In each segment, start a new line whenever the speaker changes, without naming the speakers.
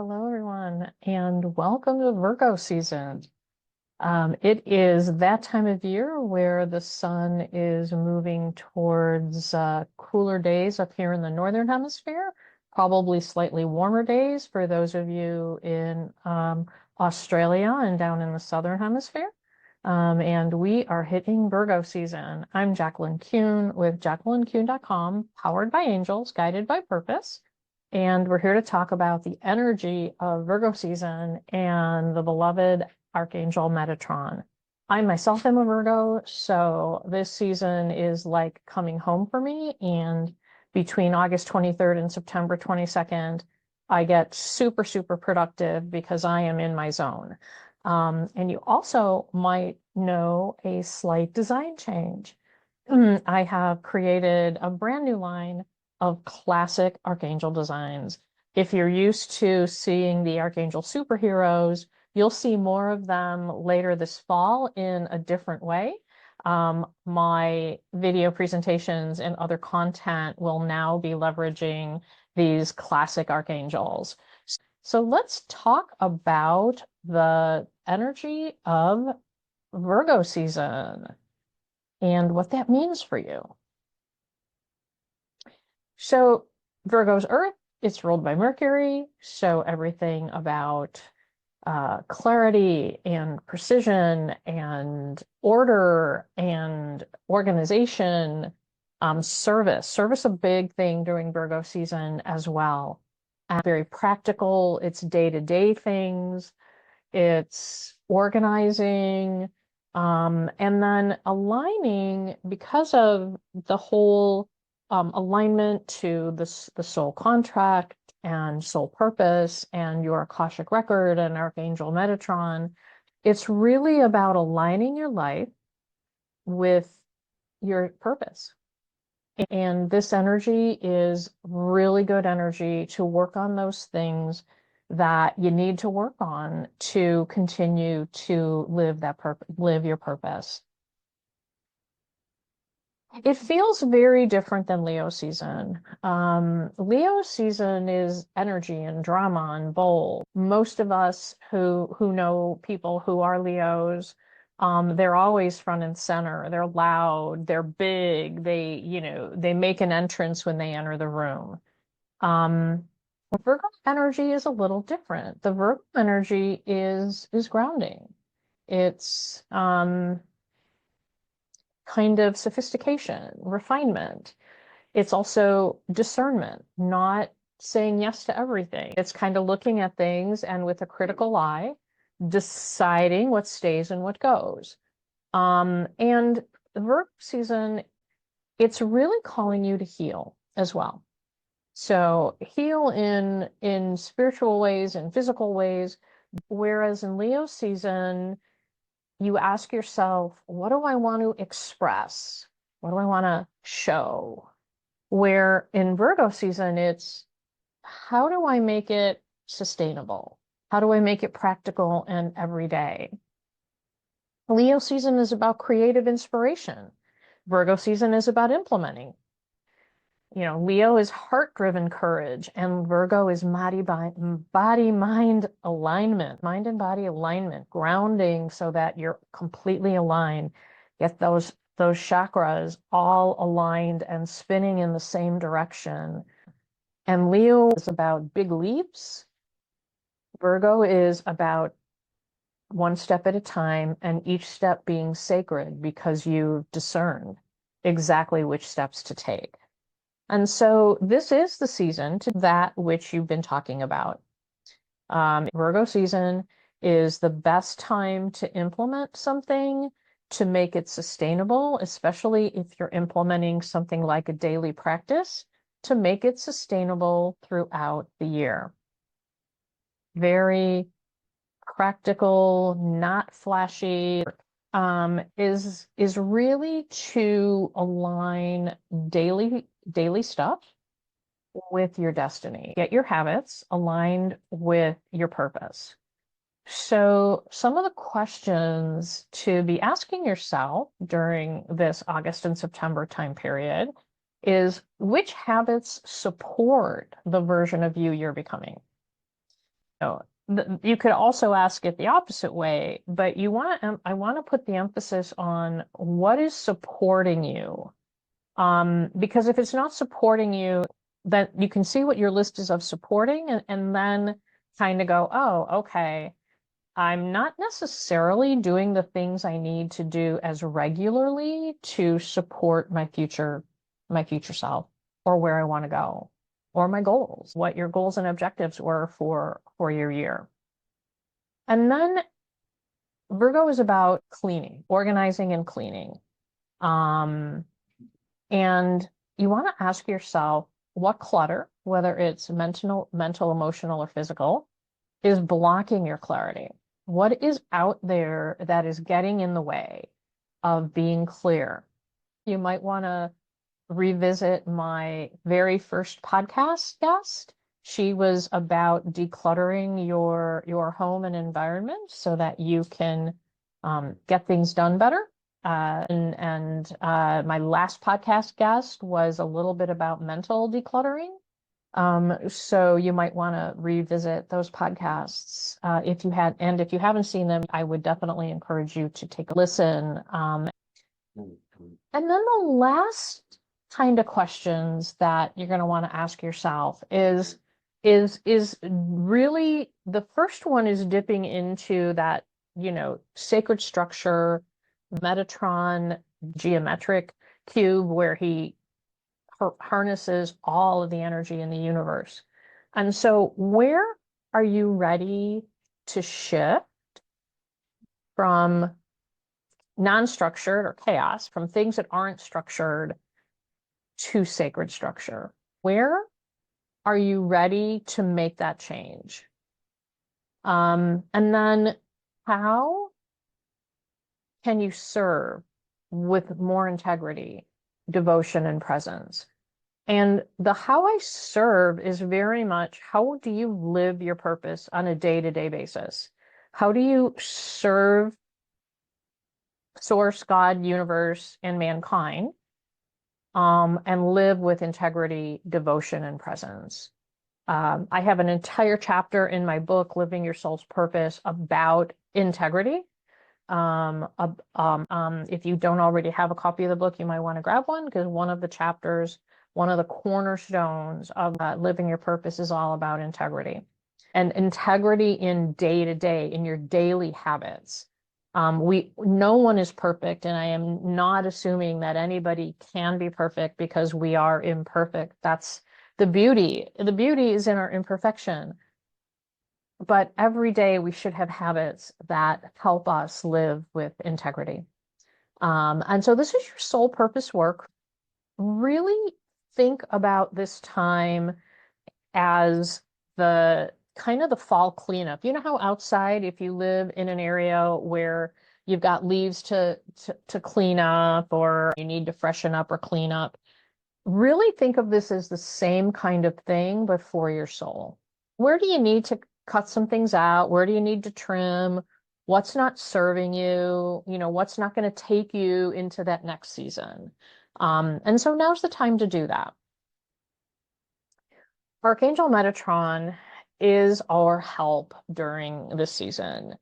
Hello, everyone, and welcome to Virgo season. It is that time of year where the sun is moving towards cooler days up here in the northern hemisphere, probably slightly warmer days for those of you in Australia and down in the southern hemisphere. And we are hitting Virgo season. I'm Jacqueline Kuhn with JacquelineKuhn.com, powered by angels, guided by purpose. And we're here to talk about the energy of Virgo season and the beloved Archangel Metatron. I myself am a Virgo, so this season is like coming home for me. And between August 23rd and September 22nd, I get super, super productive because I am in my zone. And you also might know a slight design change. I have created a brand new line of classic Archangel designs. If you're used to seeing the Archangel superheroes, you'll see more of them later this fall in a different way. My video presentations and other content will now be leveraging these classic Archangels. So let's talk about the energy of Virgo season and what that means for you. So Virgo's Earth, it's ruled by Mercury, so everything about clarity and precision and order and organization, service a big thing during Virgo season as well. Very practical, it's day-to-day things, it's organizing, and then aligning because of the whole alignment to the soul contract and soul purpose and your Akashic record and Archangel Metatron. It's really about aligning your life with your purpose. And this energy is really good energy to work on those things that you need to work on to continue to live your purpose. It feels very different than Leo season. Leo season is energy and drama and bold. Most of us who know people who are Leos, they're always front and center. They're loud, they're big, they make an entrance when they enter the room. Virgo energy is a little different. The Virgo energy is grounding. It's kind of sophistication, refinement. It's also discernment, not saying yes to everything. It's kind of looking at things and with a critical eye, deciding what stays and what goes. And Virgo season, it's really calling you to heal as well. So heal in spiritual ways and physical ways, whereas in Leo season, you ask yourself, what do I want to express? What do I want to show? Where in Virgo season, it's how do I make it sustainable? How do I make it practical and everyday? Leo season is about creative inspiration. Virgo season is about implementing. Leo is heart-driven courage, and Virgo is body-mind alignment, mind and body alignment, grounding so that you're completely aligned. Get those chakras all aligned and spinning in the same direction. And Leo is about big leaps. Virgo is about one step at a time, and each step being sacred because you've discerned exactly which steps to take. And so this is the season to that which you've been talking about. Virgo season is the best time to implement something to make it sustainable, especially if you're implementing something like a daily practice to make it sustainable throughout the year. Very practical, not flashy, is really to align daily stuff with your destiny. Get your habits aligned with your purpose. So some of the questions to be asking yourself during this August and September time period is, which habits support the version of you you're becoming? You could also ask it the opposite way, but I want to put the emphasis on what is supporting you. Because if it's not supporting you, then you can see what your list is of supporting and then kind of go, oh, okay, I'm not necessarily doing the things I need to do as regularly to support my future self or where I want to go or my goals, what your goals and objectives were for your year. And then Virgo is about cleaning, organizing and cleaning. And you want to ask yourself what clutter, whether it's mental, emotional, or physical, is blocking your clarity. What is out there that is getting in the way of being clear? You might want to revisit my very first podcast guest. She was about decluttering your home and environment so that you can get things done better. My last podcast guest was a little bit about mental decluttering. So you might want to revisit those podcasts if you haven't seen them, I would definitely encourage you to take a listen. And then the last kind of questions that you're going to want to ask yourself is really the first one is dipping into that, sacred structure, Metatron geometric cube where he harnesses all of the energy in the universe. And so where are you ready to shift from non-structured or chaos, from things that aren't structured to sacred structure? Where are you ready to make that change? And then how can you serve with more integrity, devotion, and presence? And the how I serve is very much how do you live your purpose on a day-to-day basis? How do you serve source, God, universe, and mankind, and live with integrity, devotion, and presence? I have an entire chapter in my book, Living Your Soul's Purpose, about integrity. If you don't already have a copy of the book, you might want to grab one because one of the chapters, one of the cornerstones of Living Your Purpose is all about integrity. And integrity in day-to-day, in your daily habits. No one is perfect, and I am not assuming that anybody can be perfect because we are imperfect. That's the beauty. The beauty is in our imperfection. But every day we should have habits that help us live with integrity. And so this is your soul purpose work. Really think about this time as the kind of the fall cleanup. You know how outside, if you live in an area where you've got leaves to clean up or you need to freshen up or clean up, really think of this as the same kind of thing, but for your soul. Where do you need to cut some things out? Where do you need to trim? What's not serving you? What's not going to take you into that next season? And so now's the time to do that. Archangel Metatron is our help during this season.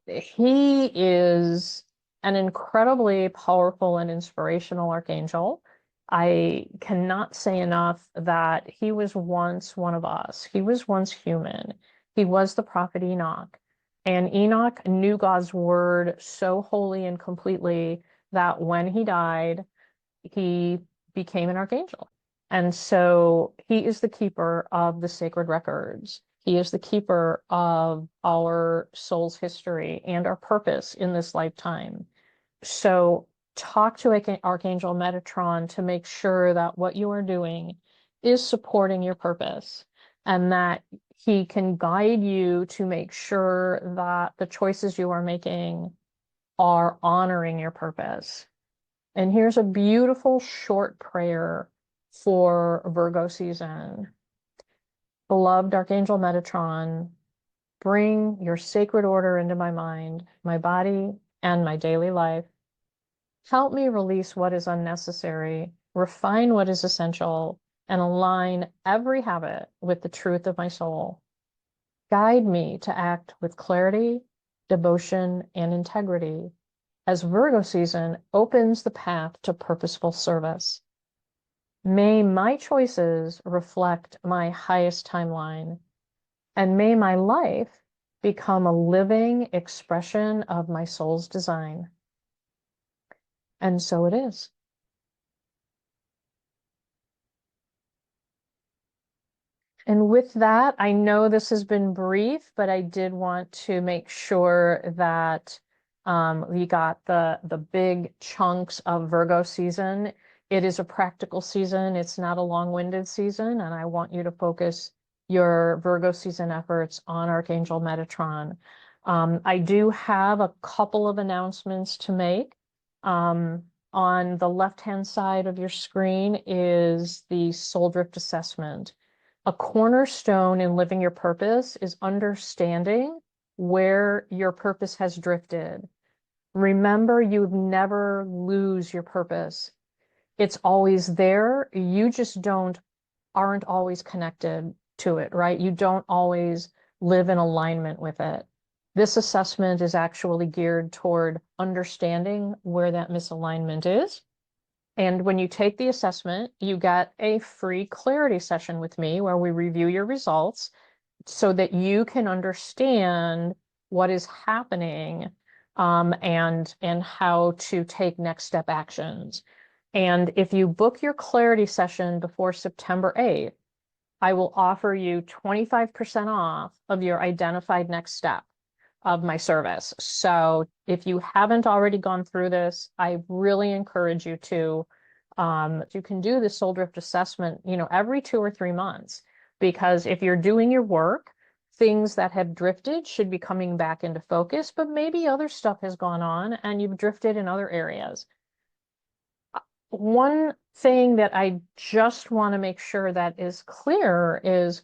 He is an incredibly powerful and inspirational archangel. I cannot say enough that he was once one of us. He was once human. He was the prophet Enoch. And Enoch knew God's word so wholly and completely that when he died, he became an archangel. And so he is the keeper of the sacred records. He is the keeper of our soul's history and our purpose in this lifetime. So talk to Archangel Metatron to make sure that what you are doing is supporting your purpose and that he can guide you to make sure that the choices you are making are honoring your purpose. And here's a beautiful short prayer for Virgo season. Beloved Archangel Metatron, bring your sacred order into my mind, my body, and my daily life. Help me release what is unnecessary, refine what is essential, and align every habit with the truth of my soul. Guide me to act with clarity, devotion, and integrity as Virgo season opens the path to purposeful service. May my choices reflect my highest timeline, and may my life become a living expression of my soul's design. And so it is. And with that, I know this has been brief, but I did want to make sure that we got the big chunks of Virgo season. It is a practical season. It's not a long-winded season, and I want you to focus your Virgo season efforts on Archangel Metatron. I do have a couple of announcements to make. On the left-hand side of your screen is the Soul Drift Assessment. A cornerstone in living your purpose is understanding where your purpose has drifted. Remember, you never lose your purpose. It's always there. You just aren't always connected to it, right? You don't always live in alignment with it. This assessment is actually geared toward understanding where that misalignment is. And when you take the assessment, you get a free clarity session with me where we review your results so that you can understand what is happening and how to take next step actions. And if you book your clarity session before September 8th, I will offer you 25% off of your identified next step of my service. So if you haven't already gone through this, I really encourage you to. You can do the soul drift assessment, every 2 or 3 months, because if you're doing your work, things that have drifted should be coming back into focus, but maybe other stuff has gone on and you've drifted in other areas. One thing that I just want to make sure that is clear is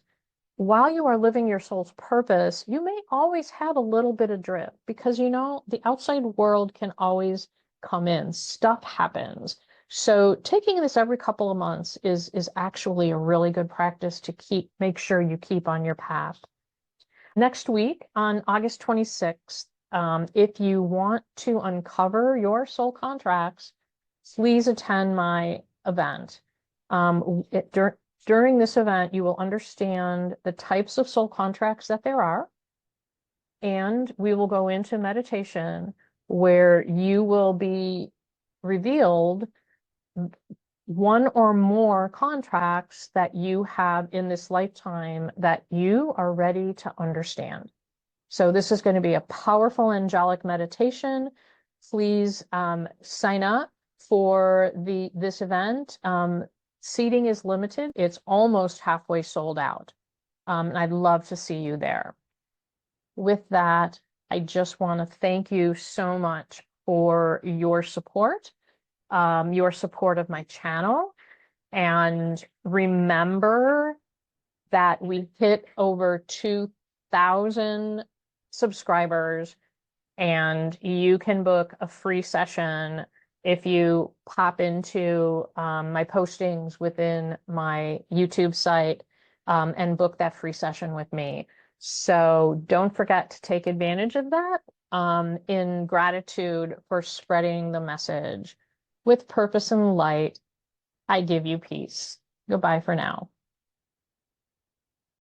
while you are living your soul's purpose, you may always have a little bit of drift because, the outside world can always come in. Stuff happens. So taking this every couple of months is actually a really good practice to make sure you keep on your path. Next week on August 26th, if you want to uncover your soul contracts, please attend my event. During this event, you will understand the types of soul contracts that there are, and we will go into meditation where you will be revealed one or more contracts that you have in this lifetime that you are ready to understand. So this is going to be a powerful angelic meditation. Please sign up for this event. Seating is limited. It's almost halfway sold out. And I'd love to see you there. With that, I just want to thank you so much for your support of my channel. And remember that we hit over 2,000 subscribers, and you can book a free session if you pop into my postings within my YouTube site and book that free session with me. So don't forget to take advantage of that in gratitude for spreading the message. With purpose and light, I give you peace. Goodbye for now.